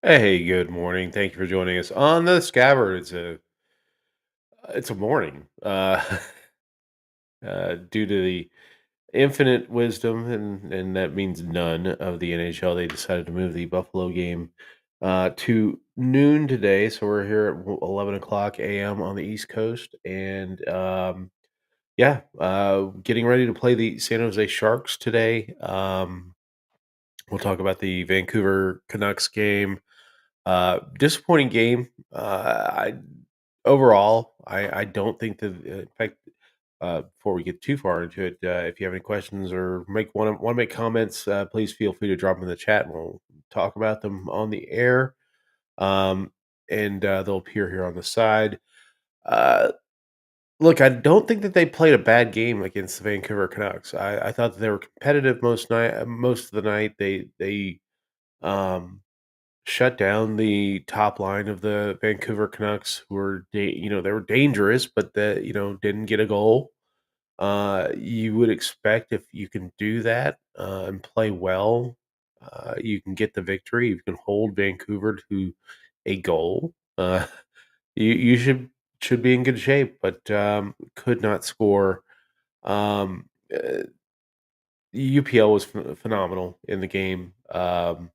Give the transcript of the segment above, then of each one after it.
Hey, good morning. Thank you for joining us on the Scabbard. It's a morning. Due to the infinite wisdom, and that means none of the NHL, they decided to move the Buffalo game to noon today. So we're here at 11 o'clock a.m. on the East Coast, and yeah, getting ready to play the San Jose Sharks today. We'll talk about the Vancouver Canucks game. Disappointing game. I overall, I don't think that. In fact, before we get too far into it, if you have any questions or want to make comments, please feel free to drop them in the chat, and we'll talk about them on the air. Um, and they'll appear here on the side. Uh, Look, I don't think that they played a bad game against the Vancouver Canucks. I thought that they were competitive most of the night. They um, shut down the top line of the Vancouver Canucks, who were they were dangerous, but didn't get a goal. You would expect if you can do that and play well, you can get the victory. You can hold Vancouver to a goal. You should be in good shape, but could not score. Um, uh, UPL was phenomenal in the game. The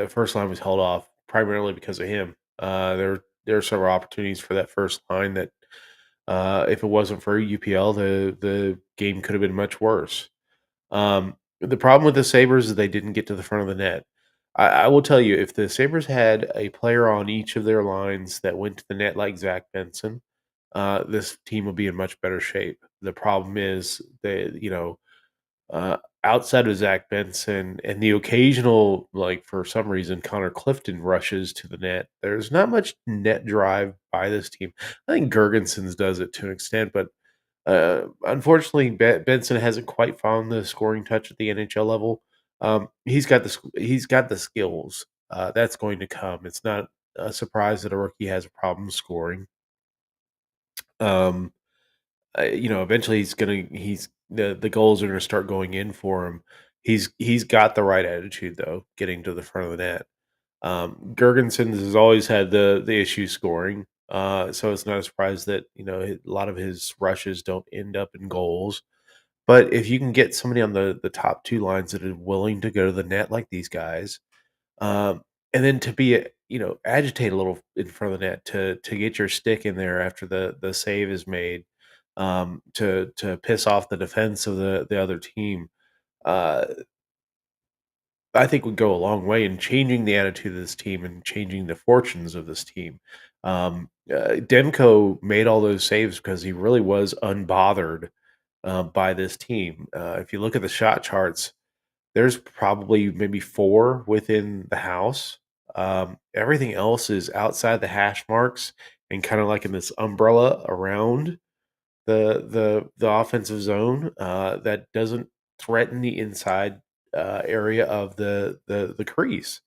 first line was held off primarily because of him. There are several opportunities for that first line that, if it wasn't for UPL, the game could have been much worse. The problem with the Sabres is they didn't get to the front of the net. I will tell you, if the Sabres had a player on each of their lines that went to the net like Zach Benson, this team would be in much better shape. The problem is that, uh, outside of Zach Benson and the occasional, like, for some reason, Connor Clifton rushes to the net, there's not much net drive by this team. I think Gergensons does it to an extent, but unfortunately, Benson hasn't quite found the scoring touch at the NHL level. He's got the skills. That's going to come. It's not a surprise that a rookie has a problem scoring. Um, Eventually he's the goals are gonna start going in for him. He's got the right attitude though, getting to the front of the net. Gergensen has always had the issue scoring, so it's not a surprise that a lot of his rushes don't end up in goals. But if you can get somebody on the top two lines that are willing to go to the net like these guys, um, and then to be agitate a little in front of the net to get your stick in there after the save is made, to piss off the defense of the other team. Uh, I think would go a long way in changing the attitude of this team and changing the fortunes of this team. Demko made all those saves because he really was unbothered by this team. If you look at the shot charts, there's probably maybe 4 within the house. Everything else is outside the hash marks and kinda like in this umbrella around the offensive zone, that doesn't threaten the inside, area of the crease,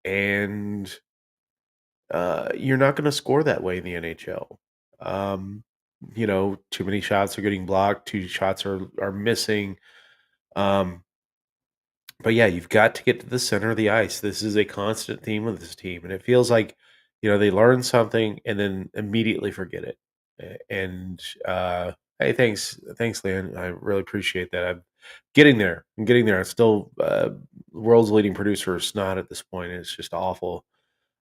and, you're not gonna score that way in the NHL. Um, Too many shots are getting blocked, 2 shots are missing, um but yeah, you've got to get to the center of the ice. This is a constant theme with this team, and it feels like they learn something and then immediately forget it. And hey, thanks, Leon. I really appreciate that. I'm getting there. I'm getting there. I'm still world's leading producer of snot at this point. And it's just awful.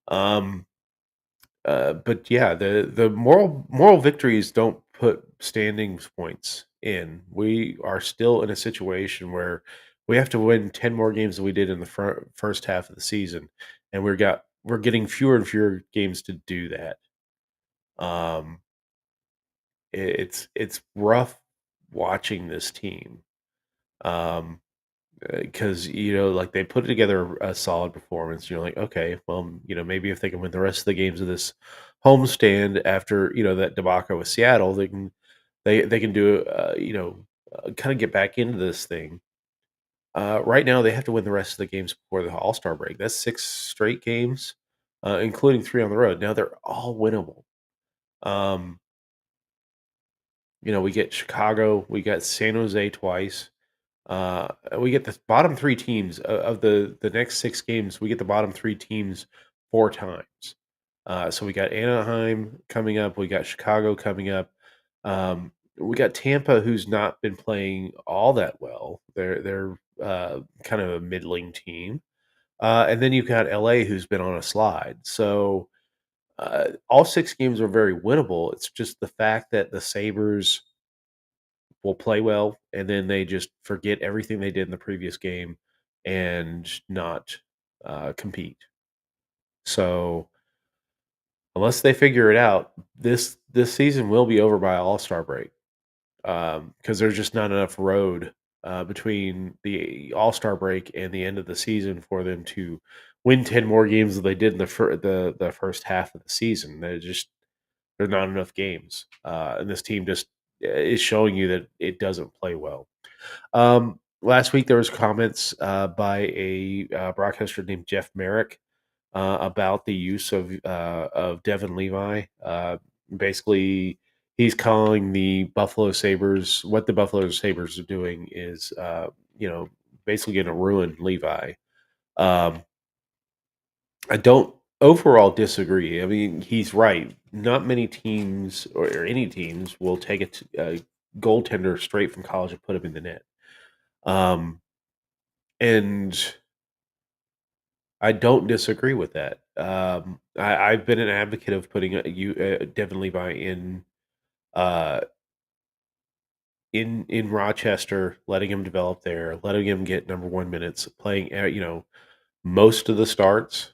Um, but yeah, the moral victories don't put standings points in. We are still in a situation where we have to win 10 more games than we did in the first half of the season, and we're getting fewer and fewer games to do that. Um, it's rough watching this team. Um, because like they put together a solid performance. You're like, okay, well, maybe if they can win the rest of the games of this homestand after that debacle with Seattle, they can do kind of get back into this thing. Right now, they have to win the rest of the games before the All Star break. That's 6 straight games, including 3 on the road. Now they're all winnable. Um, we get Chicago, we got San Jose twice. We get the bottom 3 teams of the next 6 games, we get the bottom 3 teams 4 times. So we got Anaheim coming up, we got Chicago coming up. We got Tampa, who's not been playing all that well. They're kind of a middling team. And then you've got LA, who's been on a slide. So, all 6 games are very winnable. It's just the fact that the Sabres will play well, and then they just forget everything they did in the previous game and not compete. So unless they figure it out, this season will be over by All Star break because there's just not enough road between the All Star break and the end of the season for them to win 10 more games than they did in the first half of the season. There's not enough games, and this team just is showing you that it doesn't play well. Last week there was comments by a broadcaster named Jeff Merrick about the use of Devin Levi. Basically, he's calling the Buffalo Sabres. What the Buffalo Sabres are doing is, basically going to ruin Levi. Um, I don't overall disagree. I mean, he's right. Not many teams or any teams will take a goaltender straight from college and put him in the net. Um, and I don't disagree with that. I've been an advocate of putting Devin Levi uh, in Rochester, letting him develop there, letting him get number 1 minutes, playing most of the starts.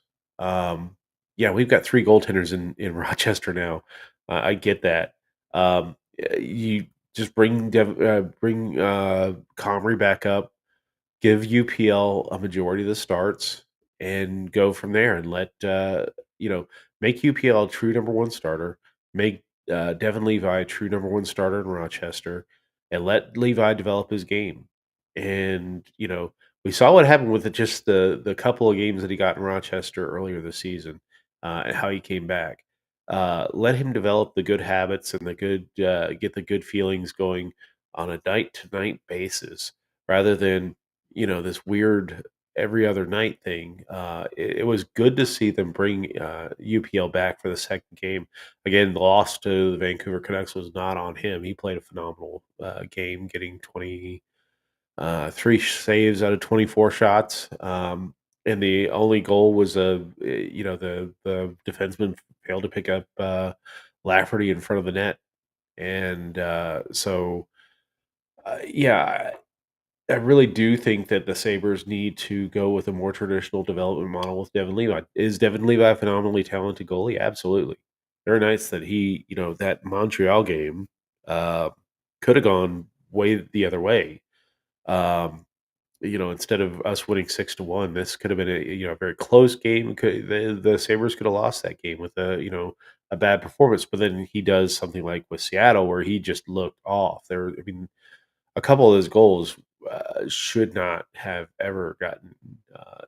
Yeah, we've got 3 goaltenders in Rochester now. I get that. You just bring Comrie back up, give UPL a majority of the starts and go from there and you know, make UPL a true number 1 starter, make, Devin Levi a true number 1 starter in Rochester, and let Levi develop his game. And, we saw what happened with just the couple of games that he got in Rochester earlier this season, and how he came back. Let him develop the good habits and get the good feelings going on a night to night basis rather than this weird every other night thing. It was good to see them bring UPL back for the second game. Again, the loss to the Vancouver Canucks was not on him. He played a phenomenal game, getting 23 saves out of 24 shots. And the only goal was the defenseman failed to pick up Lafferty in front of the net, and yeah, I really do think that the Sabres need to go with a more traditional development model with Devin Levi. Is Devin Levi a phenomenally talented goalie? Absolutely. There are nights that that Montreal game uh, could have gone way the other way. Um, instead of us winning 6-1, this could have been a very close game. The Sabres could have lost that game with a bad performance. But then he does something like with Seattle where he just looked off. I mean, a couple of those goals should not have ever gotten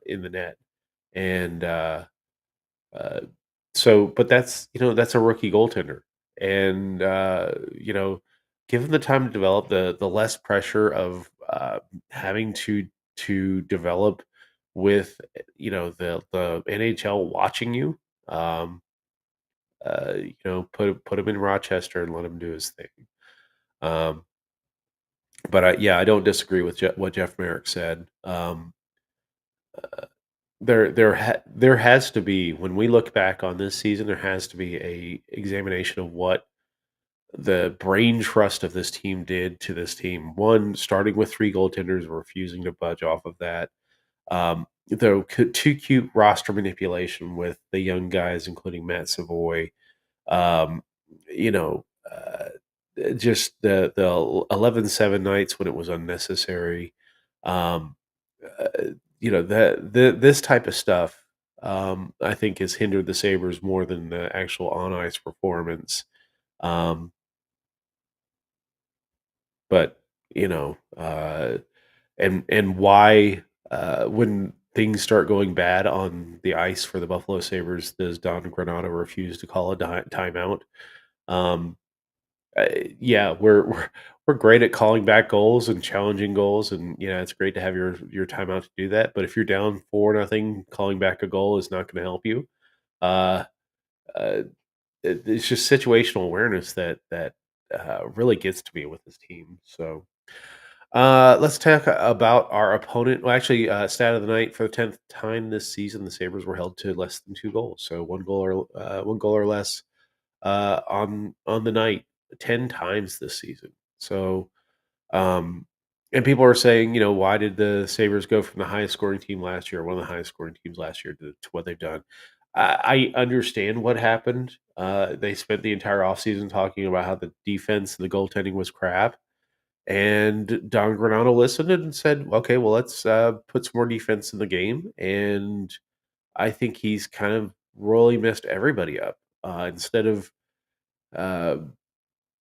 in the net, and uh, but that's a rookie goaltender, and give him the time to develop. The less pressure of having to develop with the NHL watching you. Um, put him in Rochester and let him do his thing. Um, But I don't disagree with what Jeff Merrick said. There has to be, when we look back on this season, there has to be a examination of what the brain trust of this team did to this team. One, starting with 3 goaltenders, refusing to budge off of that. Too cute roster manipulation with the young guys, including Matt Savoy. Um, you know, just the 11-7 nights when it was unnecessary. Um, this type of stuff, I think, has hindered the Sabres more than the actual on ice performance. Um, but you know, and why when things start going bad on the ice for the Buffalo Sabres, does Don Granato refuse to call a timeout? Um, uh, yeah, we're great at calling back goals and challenging goals, and it's great to have your timeout to do that. But if you're down 4-0, calling back a goal is not going to help you. Uh, uh, it's just situational awareness that really gets to me with this team. So let's talk about our opponent. Well, actually, stat of the night: for the 10th time this season, the Sabers were held to less than 2 goals, so 1 goal or less on the night 10 times this season. So, um, and people are saying, why did the Sabers go from the highest scoring team last year, one of the highest scoring teams last year, to what they've done? I understand what happened. They spent the entire offseason talking about how the defense and the goaltending was crap. And Don Granado listened and said, okay, well, let's put some more defense in the game. And I think he's kind of really messed everybody up. Instead of uh,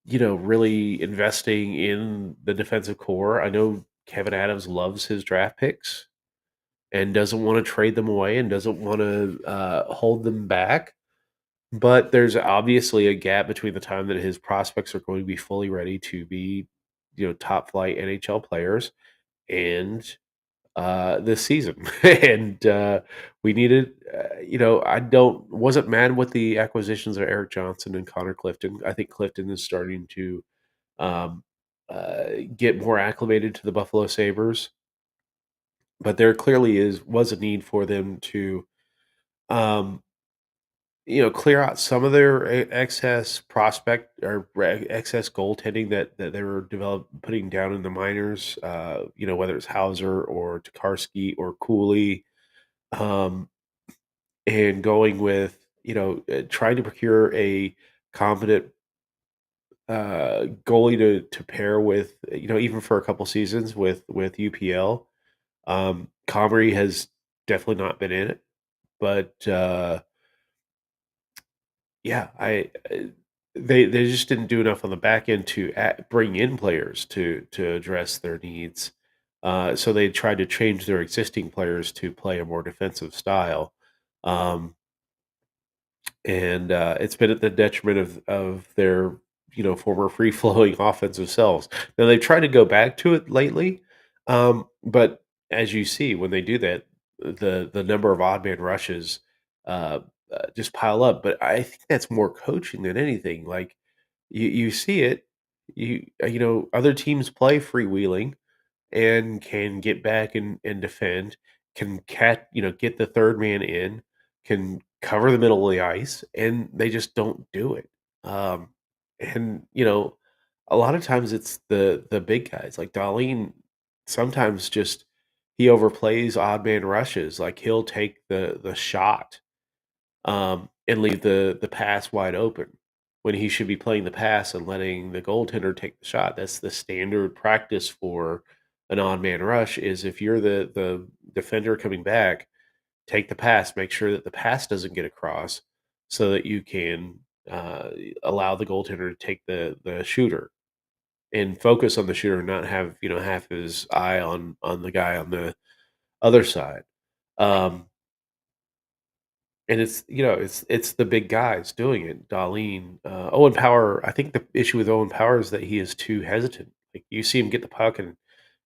really investing in the defensive core. I know Kevin Adams loves his draft picks and doesn't want to trade them away and doesn't want to hold them back. But there's obviously a gap between the time that his prospects are going to be fully ready to be, top flight NHL players and this season. And we needed, I don't wasn't mad with the acquisitions of Eric Johnson and Connor Clifton. I think Clifton is starting to um, get more acclimated to the Buffalo Sabres. But there clearly was a need for them to, um, clear out some of their excess prospect or excess goaltending that they were putting down in the minors. Whether it's Hauser or Tokarski or Cooley, um, and going with trying to procure a competent goalie to pair with, even for a couple seasons with UPL. Comrie has definitely not been in it, but yeah, they just didn't do enough on the back end to bring in players to address their needs. So they tried to change their existing players to play a more defensive style. Um, and it's been at the detriment of their former free flowing offensive selves. Now they've tried to go back to it lately, but as you see when they do that, the number of odd man rushes uh, just pile up. But I think that's more coaching than anything. Like you see it, other teams play freewheeling and can get back and defend, can get the third man in, can cover the middle of the ice, and they just don't do it. Um, and a lot of times it's the big guys like Darlene. Sometimes just he overplays odd man rushes. Like he'll take the shot and leave the pass wide open when he should be playing the pass and letting the goaltender take the shot. That's the standard practice for an odd man rush. Is if you're the defender coming back, take the pass, make sure that the pass doesn't get across, so that you can uh, allow the goaltender to take the shooter and focus on the shooter, and not have half his eye on the guy on the other side. Um, And it's the big guys doing it. Darlene, Owen Power. I think the issue with Owen Power is that he is too hesitant. Like you see him get the puck and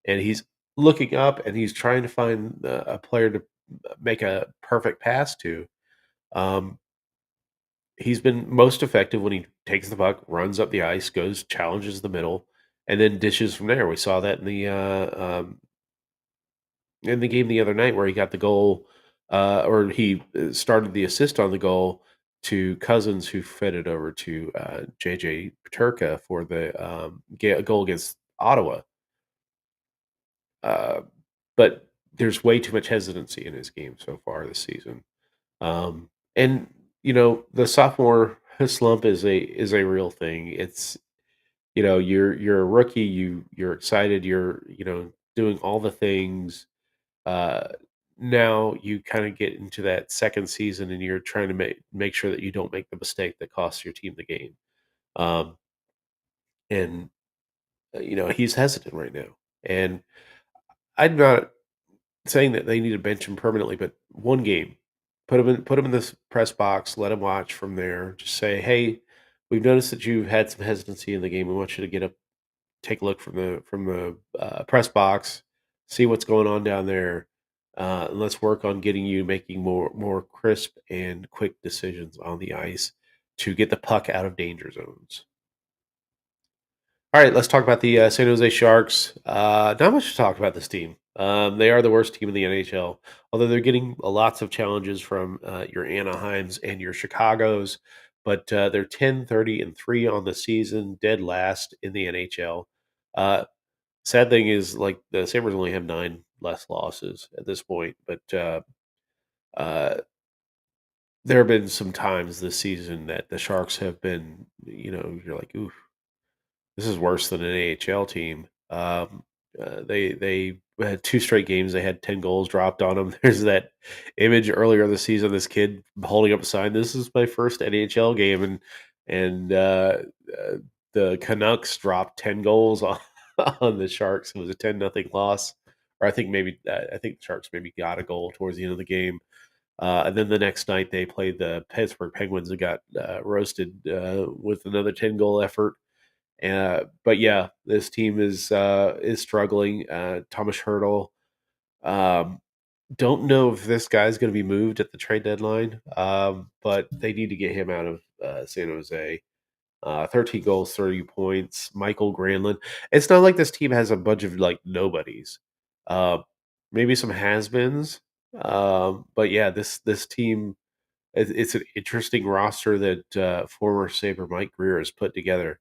he's looking up and he's trying to find a player to make a perfect pass to. Um, he's been most effective when he takes the puck, runs up the ice, goes challenges the middle, and then dishes from there. We saw that in the game the other night where he got the goal, or he started the assist on the goal to Cousins, who fed it over to JJ Paterka for the goal against Ottawa. Uh, but there's way too much hesitancy in his game so far this season. And the sophomore slump is a real thing. It's you're a rookie, you're excited, you're doing all the things. uh, Now you kind of get into that second season and you're trying to make sure that you don't make the mistake that costs your team the game. Um, and he's hesitant right now. And I'm not saying that they need to bench him permanently, but one game, put him in this press box, let him watch from there. Just say, hey, we've noticed that you've had some hesitancy in the game. We want you to get up, take a look from the press box, see what's going on down there. And let's work on getting you making more crisp and quick decisions on the ice to get the puck out of danger zones. All right, let's talk about the San Jose Sharks. Not much to talk about this team. They are the worst team in the NHL, although they're getting lots of challenges from your Anaheims and your Chicago's. But they're 10-30-3 on the season, dead last in the NHL. Uh, Sad thing is, like, the Sabres only have 9 less losses at this point, but uh, there have been some times this season that the Sharks have been, you're like, ooh, this is worse than an AHL team. They had 2 straight games. They had 10 goals dropped on them. There's that image earlier in the season, this kid holding up a sign, "This is my first NHL game," and uh, the Canucks dropped 10 goals on on the Sharks. It was a 10-0 loss, or I think the Sharks maybe got a goal towards the end of the game. And then the next night they played the Pittsburgh Penguins and got roasted with another 10-goal effort. But yeah, this team is struggling. Thomas Hurdle. Um, don't know if this guy's going to be moved at the trade deadline, but they need to get him out of San Jose. 13 goals, 30 points. Michael Granlund. It's not like this team has a bunch of like nobodies. Uh, Maybe some has-beens. But yeah, this team, it's an interesting roster that former Sabre Mike Greer has put together,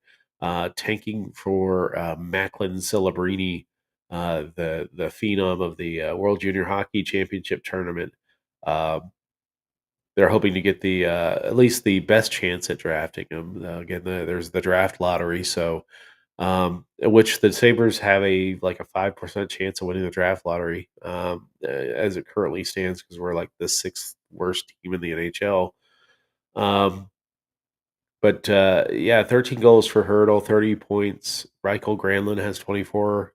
tanking for Macklin Celebrini, the phenom of the World Junior Hockey Championship tournament. Uh, they're hoping to get the at least the best chance at drafting him. Again, there's the draft lottery, so which the Sabres have a like a 5% chance of winning the draft lottery as it currently stands because we're like the sixth worst team in the NHL. Um, but yeah, 13 goals for Hurdle, 30 points. Reichel Granlund has 24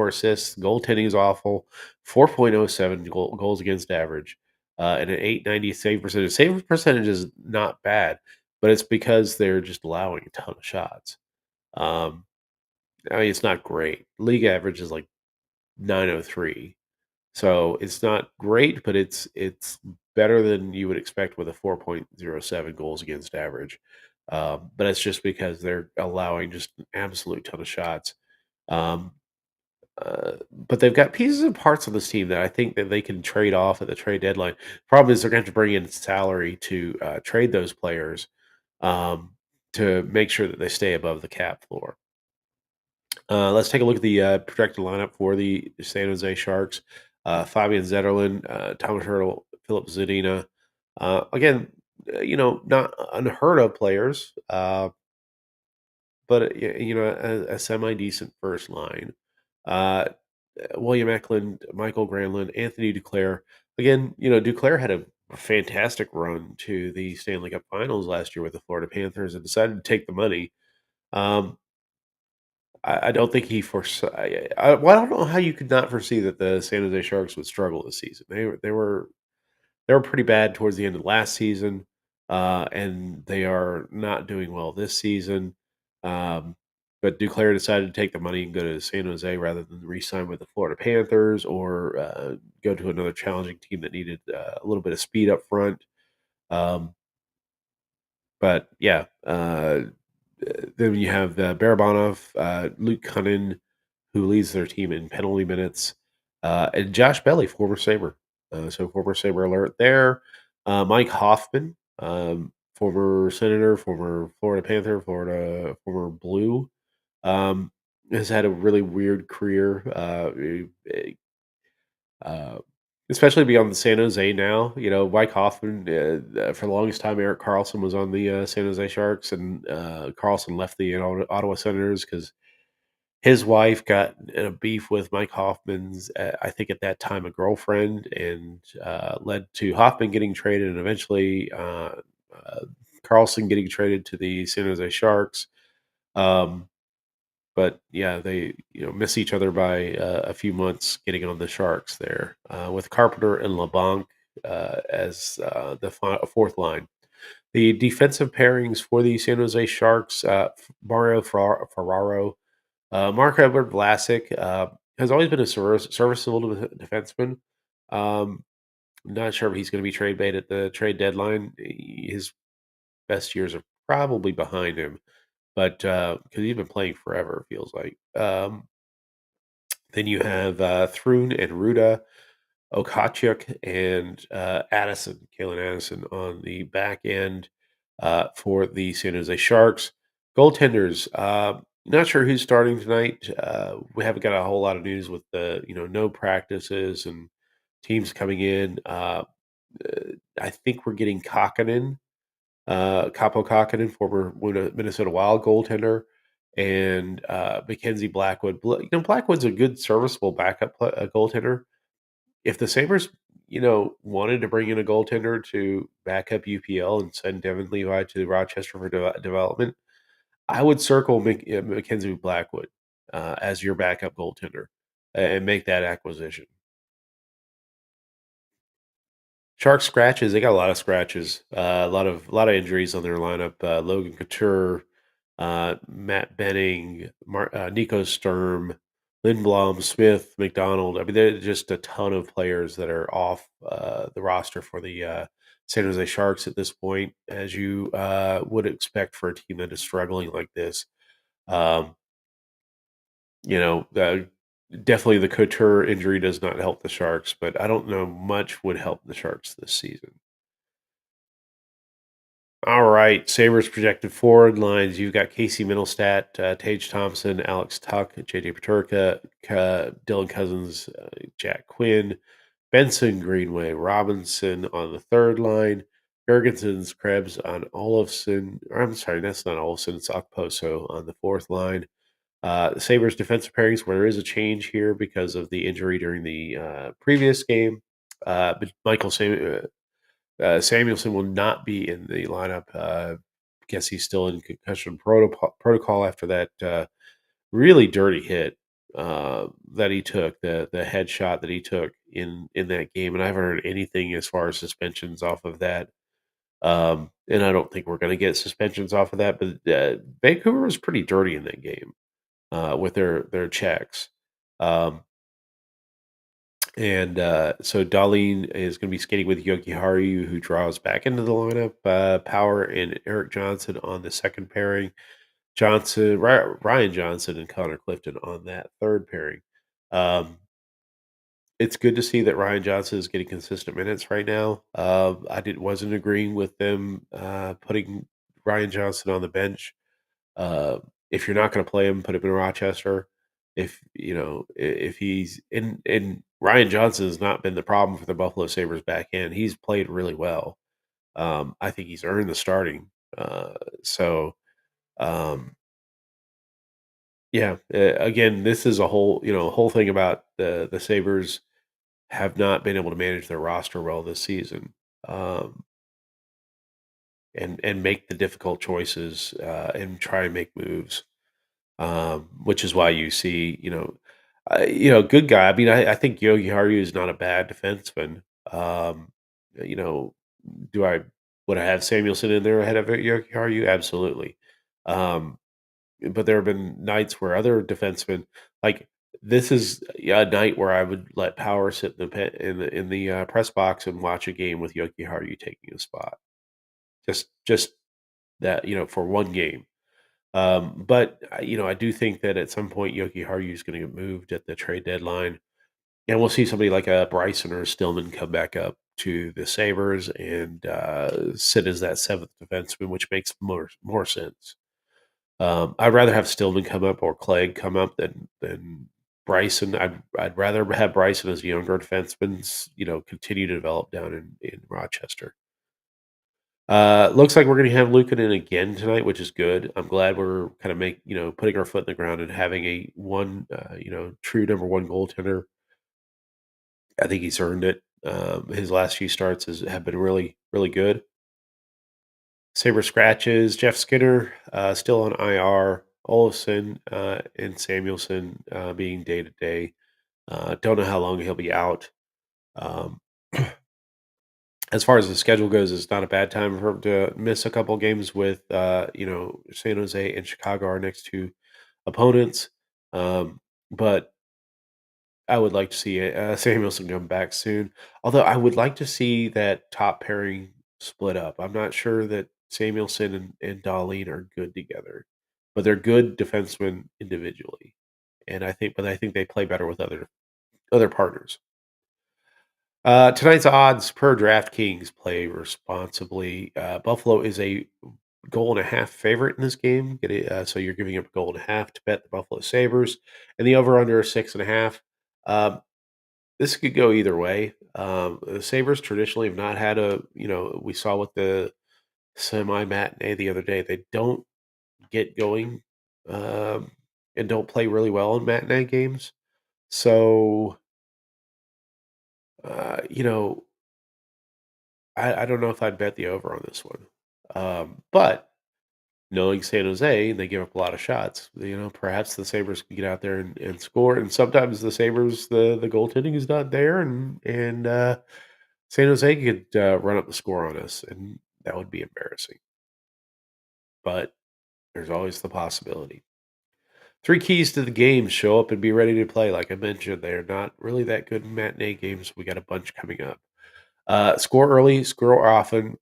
assists. Goaltending is awful. 4.07 goals against average, and an 890 save percentage. Save percentage is not bad, but it's because they're just allowing a ton of shots. Um, I mean, it's not great. League average is like 903. So it's not great, but it's better than you would expect with a 4.07 goals against average. But it's just because they're allowing just an absolute ton of shots. Um, but they've got pieces and parts of this team that I think that they can trade off at the trade deadline. Problem is they're going to have to bring in salary to trade those players um, to make sure that they stay above the cap floor. Let's take a look at the projected lineup for the San Jose Sharks. Fabian Zetterlund, Thomas Hurdle, Philip Zadina. Again, not unheard of players, but a semi decent first line. Uh, William Eklund, Michael Granlund, Anthony Duclair. Again, Duclair had a fantastic run to the Stanley Cup Finals last year with the Florida Panthers and decided to take the money. Um, I don't think he foresaw. Well, I don't know how you could not foresee that the San Jose Sharks would struggle this season. They were pretty bad towards the end of last season, and they are not doing well this season. Um, but Duclair decided to take the money and go to San Jose rather than re-sign with the Florida Panthers or go to another challenging team that needed a little bit of speed up front. Um, but yeah, then you have Barabanov, Luke Cunnin, who leads their team in penalty minutes, and Josh Belly, former Sabre. So former Sabre alert there. Mike Hoffman, former Senator, former Florida Panther, former Blue, has had a really weird career. Uh, Especially beyond the San Jose now. Mike Hoffman, for the longest time, Eric Carlson was on the San Jose Sharks, and Carlson left the Ottawa Senators because his wife got in a beef with Mike Hoffman's, I think at that time, a girlfriend, and led to Hoffman getting traded and eventually uh, Carlson getting traded to the San Jose Sharks. Um, but yeah, they miss each other by a few months getting on the Sharks there with Carpenter and LeBlanc as the fourth line. The defensive pairings for the San Jose Sharks, Mario Ferraro, Mark Edward Vlasic has always been a serviceable defenseman. Um, not sure if he's going to be trade bait at the trade deadline. His best years are probably behind him, but because he's been playing forever, it feels like. Then you have Thrun and Ruda, Okachuk and Kalen Addison on the back end for the San Jose Sharks. Goaltenders, not sure who's starting tonight. We haven't got a whole lot of news with the no practices and teams coming in. I think we're getting Kakkonen, Capo Kakkonen, former Minnesota Wild goaltender, and Mackenzie Blackwood. Blackwood's a good serviceable backup goaltender. If the Sabres, wanted to bring in a goaltender to back up UPL and send Devin Levi to Rochester for development, I would circle Mackenzie Blackwood as your backup goaltender and make that acquisition. Sharks scratches, they got a lot of scratches, a lot of injuries on their lineup. Logan Couture, Matt Benning, Nico Sturm, Lindblom, Smith, McDonald. I mean, there's just a ton of players that are off the roster for the San Jose Sharks at this point, as you would expect for a team that is struggling like this. Um, you know, uh, Definitely the Couture injury does not help the Sharks, but I don't know much would help the Sharks this season. All right, Sabres projected forward lines. You've got Casey Middlestat, Tage Thompson, Alex Tuck, JJ Paterka, Dylan Cousins, Jack Quinn, Benson Greenway, Robinson on the third line, Gergensons, Krebs on Olofsson. I'm sorry, that's not Olofsson, it's Okposo on the fourth line. The Sabres defensive pairings, where there is a change here because of the injury during the previous game. But Samuelson will not be in the lineup. Guess he's still in concussion protocol after that really dirty hit that he took, the headshot that he took in that game, and I haven't heard anything as far as suspensions off of that. And I don't think we're going to get suspensions off of that. But Vancouver was pretty dirty in that game with their checks. Um, and so Darlene is going to be skating with Yogi Haru, who draws back into the lineup. Power and Eric Johnson on the second pairing. Ryan Johnson and Connor Clifton on that third pairing. Um, it's good to see that Ryan Johnson is getting consistent minutes right now. I wasn't agreeing with them putting Ryan Johnson on the bench. Uh, if you're not going to play him, put him in Rochester. If he's in, and Ryan Johnson has not been the problem for the Buffalo Sabres back end. He's played really well. I think he's earned the starting. So, um, yeah. Again, this is a whole thing about the Sabres have not been able to manage their roster well this season, um, and make the difficult choices and try and make moves. Which is why you see, good guy. I mean, I think Yogi Haru is not a bad defenseman. You know, do I would I have Samuelson in there ahead of Yogi Haru? Absolutely. Um, but there have been nights where other defensemen, like this is a night where I would let Power sit in the press box and watch a game with Yogi Haru taking a spot. Just that for one game. But I do think that at some point Yoki Haru is going to get moved at the trade deadline, and we'll see somebody like a Bryson or a Stillman come back up to the Sabres and sit as that seventh defenseman, which makes more sense. I'd rather have Stillman come up or Clegg come up than Bryson. I'd rather have Bryson as a younger defenseman, continue to develop down in Rochester. Looks like we're going to have Luukkonen again tonight, which is good. I'm glad we're kind of putting our foot in the ground and having a true number one goaltender. I think he's earned it. His last few starts have been really, really good. Saber scratches. Jeff Skinner still on IR. Olafson and Samuelson being day to day. Don't know how long he'll be out. Um, As far as the schedule goes, it's not a bad time for him to miss a couple games with, San Jose and Chicago are next two opponents. But I would like to see Samuelson come back soon. Although I would like to see that top pairing split up. I'm not sure that Samuelson and Darlene are good together, but they're good defensemen individually. But I think they play better with other partners. Tonight's odds per DraftKings play responsibly. Buffalo is a goal and a half favorite in this game. So you're giving up a goal and a half to bet the Buffalo Sabres, and the over under is 6.5. Um, this could go either way. The Sabres traditionally have not had we saw with the semi matinee the other day, they don't get going um, and don't play really well in matinee games. So, uh, you know, I don't know if I'd bet the over on this one. But knowing San Jose, they give up a lot of shots. Perhaps the Sabres can get out there and score. And sometimes the Sabres, the goaltending is not there, and San Jose could run up the score on us, and that would be embarrassing. But there's always the possibility. Three keys to the game: show up and be ready to play. Like I mentioned, they're not really that good in matinee games. We got a bunch coming up. Score early, score often.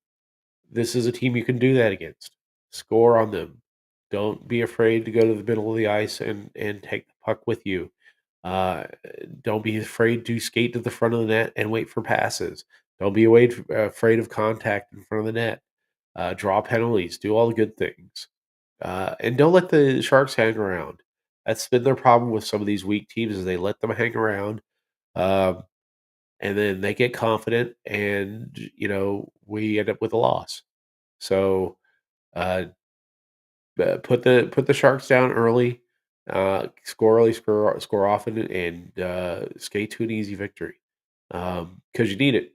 This is a team you can do that against. Score on them. Don't be afraid to go to the middle of the ice and take the puck with you. Uh, don't be afraid to skate to the front of the net and wait for passes. Don't be afraid of contact in front of the net. Draw penalties. Do all the good things. And don't let the Sharks hang around. That's been their problem with some of these weak teams is they let them hang around, um, and then they get confident, and we end up with a loss. So uh, put the Sharks down early, score early, score often, and skate to an easy victory because you need it.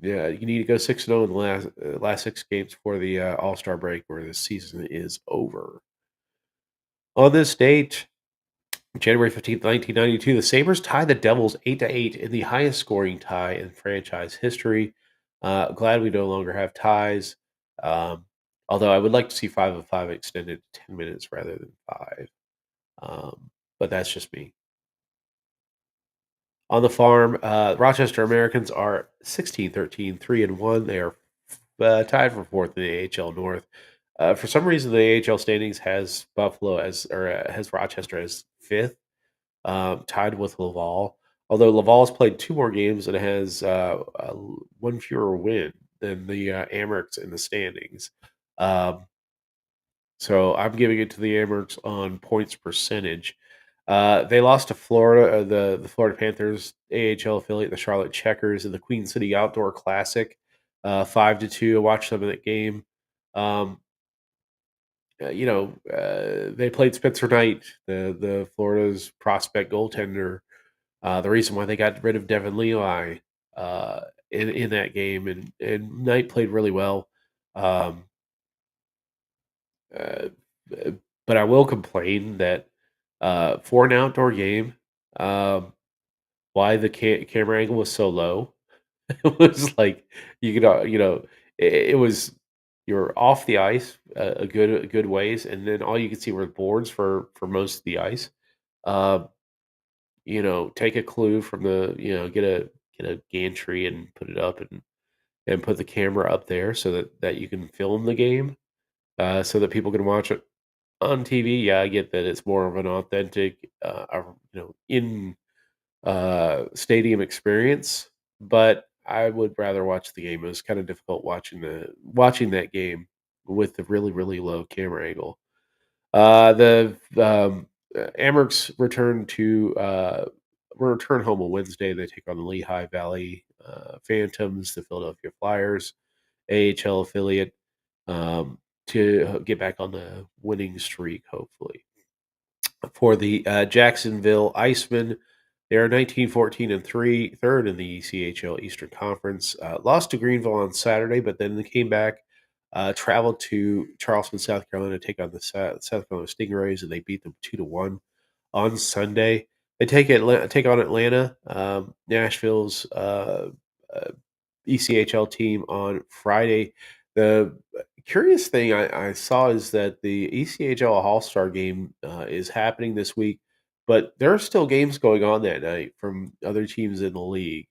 Yeah, you need to go 6-0 in the last six games before the All Star break, where the season is over. On this date, January 15th, 1992, the Sabres tied the Devils 8-8 in the highest scoring tie in franchise history. Glad we no longer have ties. Um, Although I would like to see 5-of-5 extended to 10 minutes rather than 5. But that's just me. On the farm, Rochester Americans are 16-13, 3-1. They are tied for fourth in the AHL North. For some reason, the AHL standings has has Rochester as fifth, tied with Laval. Although Laval's played two more games and has one fewer win than the Amherst in the standings. Um, so I'm giving it to the Amherst on points percentage. They lost to Florida, the Florida Panthers AHL affiliate, the Charlotte Checkers, in the Queen City Outdoor Classic, 5-2. I watched some of that game. Um, they played Spencer Knight, the Florida's prospect goaltender. The reason why they got rid of Devin Levi in that game, and Knight played really well. Um, uh, but I will complain that for an outdoor game, um, why the camera angle was so low. It was like you could, it was you're off the ice a good ways, and then all you could see were boards for most of the ice. Um, take a clue from get a gantry and put it up and put the camera up there so that you can film the game, so that people can watch it on TV. Yeah, I get that it's more of an authentic, in stadium experience, but I would rather watch the game. It was kind of difficult watching that game with the really really low camera angle. The Amherst return home on Wednesday. They take on the Lehigh Valley Phantoms, the Philadelphia Flyers, AHL affiliate, to get back on the winning streak. Hopefully, for the Jacksonville Icemen, they are 19-14-3, third in the ECHL Eastern Conference. Lost to Greenville on Saturday, but then they came back, traveled to Charleston, South Carolina, to take on the South Carolina Stingrays, and they beat them 2-1 on Sunday. They take on Atlanta. Nashville's ECHL team on Friday. The curious thing I saw is that the ECHL All-Star game is happening this week, but there are still games going on that night from other teams in the league.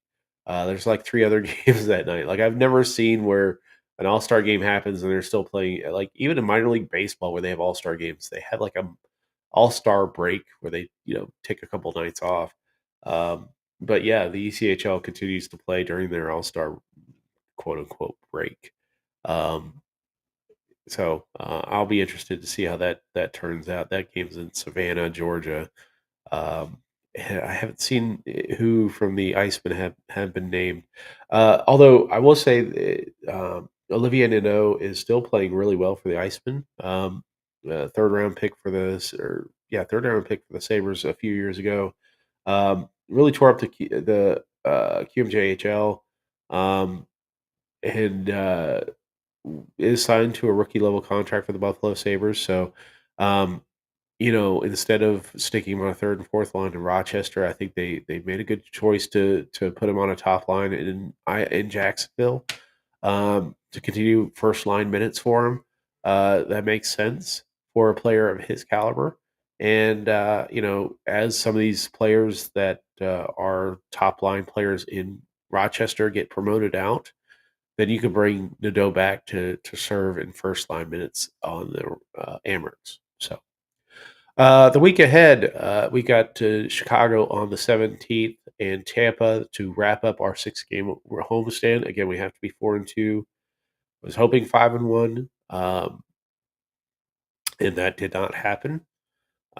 There's like 3 other games that night. Like, I've never seen where an All-Star game happens and they're still playing, like, even in minor league baseball where they have All-Star games, they have like a All-Star break where they, take a couple nights off. But yeah, the ECHL continues to play during their All-Star quote unquote break. Um, I'll be interested to see how that turns out. That game's in Savannah, Georgia. Um, I haven't seen who from the Icemen have been named. Although I will say Olivia Nino is still playing really well for the Icemen. Third round pick for third round pick for the Sabres a few years ago. Really tore up the QMJHL, um, and is signed to a rookie level contract for the Buffalo Sabres. So, um, instead of sticking him on a third and fourth line in Rochester, I think they made a good choice to put him on a top line in Jacksonville, to continue first line minutes for him. That makes sense for a player of his caliber. And as some of these players that are top line players in Rochester get promoted out, then you could bring Nadeau back to serve in first line minutes on the Amerks. So the week ahead, we got to Chicago on the 17th and Tampa to wrap up our 6-game homestand. Again, we have to be 4-2. Was hoping 5-1, and that did not happen.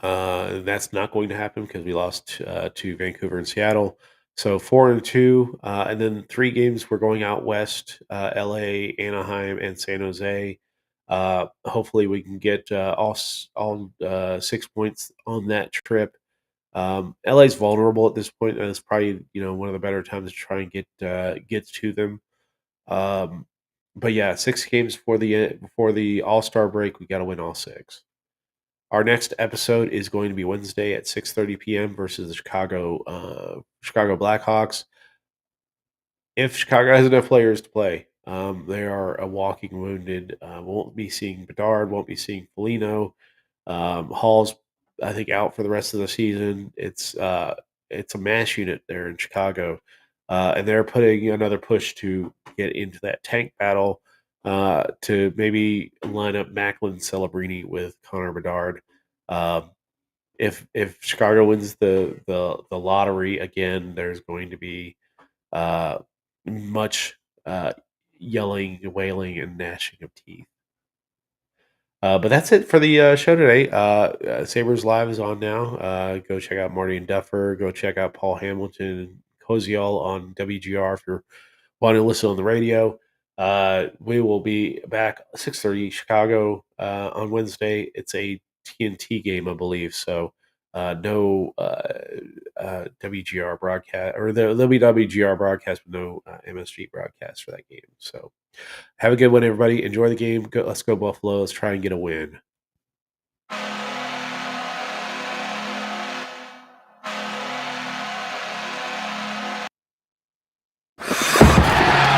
That's not going to happen because we lost to Vancouver and Seattle. So 4-2, and then 3 games we're going out west: LA, Anaheim, and San Jose. Hopefully, we can get all 6 points on that trip. LA's vulnerable at this point, and it's probably one of the better times to try and get to them. Um, but yeah, 6 games before the All Star break. We got to win all 6. Our next episode is going to be Wednesday at 6:30 p.m. versus the Chicago Blackhawks. If Chicago has enough players to play, they are a walking wounded. Won't be seeing Bedard. Won't be seeing Foligno. Hall's, I think, out for the rest of the season. It's a mass unit there in Chicago, and they're putting another push to get into that tank battle, to maybe line up Macklin Celebrini with Connor Bedard. Um, if Chicago wins the lottery again, there's going to be uh, much yelling, wailing, and gnashing of teeth. But that's it for the show today. Sabres Live is on now. Go check out Marty and Duffer. Go check out Paul Hamilton and Koziel on WGR if you're wanting to listen on the radio. We will be back 6:30 Chicago on Wednesday. It's a TNT game, I believe. So no WGR broadcast, or there'll be WGR broadcast, but no MSG broadcast for that game. So have a good one, everybody. Enjoy the game. Let's go Buffalo. Let's try and get a win.